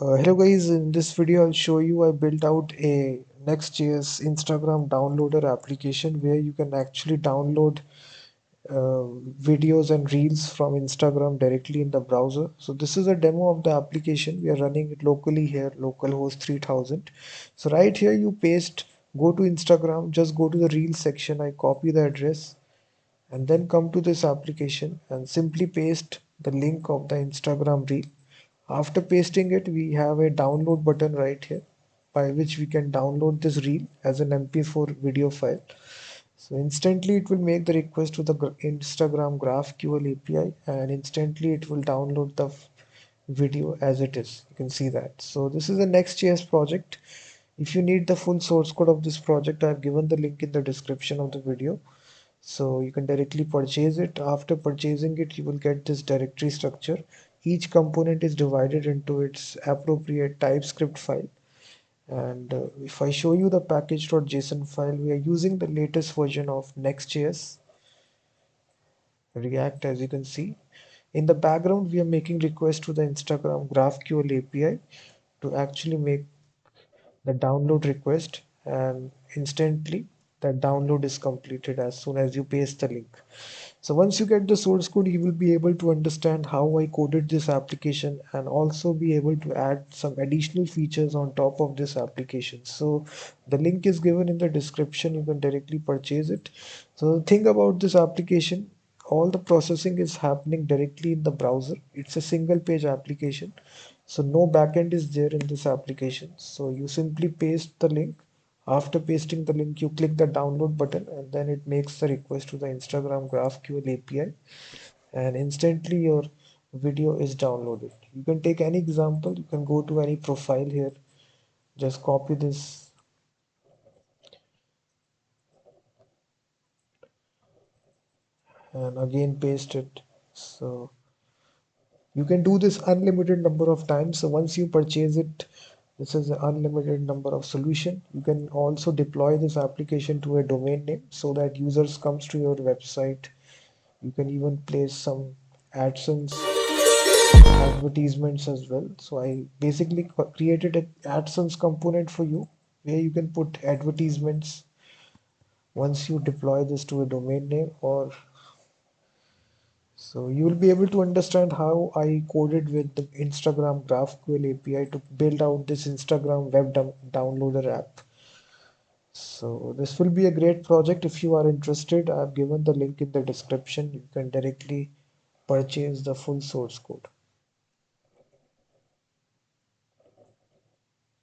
Hello guys, in this video I'll show you I built out a Next.js Instagram downloader application where you can actually download videos and reels from Instagram directly in the browser. So this is a demo of the application. We are running it locally here, localhost 3000. So right here you go to Instagram, just go to the reel section. I copy the address and then come to this application and simply paste the link of the Instagram reel. After pasting it, we have a download button right here by which we can download this reel as an MP4 video file. So instantly it will make the request to the Instagram GraphQL API and instantly it will download the video as it is. You can see that. So this is a Next.js project. If you need the full source code of this project, I have given the link in the description of the video. So you can directly purchase it. After purchasing it, you will get this directory structure. Each component is divided into its appropriate TypeScript file. And if I show you the package.json file, we are using the latest version of Next.js React, as you can see. In the background, we are making requests to the Instagram GraphQL API to actually make the download request, and instantly that download is completed as soon as you paste the link. So once you get the source code, you will be able to understand how I coded this application and also be able to add some additional features on top of this application. So the link is given in the description. You can directly purchase it. So the thing about this application, all the processing is happening directly in the browser. It's a single page application. So no backend is there in this application. So you simply paste the link. After pasting the link, you click the download button and then it makes the request to the Instagram GraphQL API and instantly your video is downloaded. You can take any example. You can go to any profile here. Just copy this and again paste it. So you can do this unlimited number of times. So once you purchase it, this is an unlimited number of solution. You can also deploy this application to a domain name so that users comes to your website. You can even place some AdSense advertisements as well. So I basically created an AdSense component for you where you can put advertisements once you deploy this to a domain name. Or so you will be able to understand how I coded with the Instagram GraphQL API to build out this Instagram web downloader app. So this will be a great project. If you are interested, I have given the link in the description. You can directly purchase the full source code.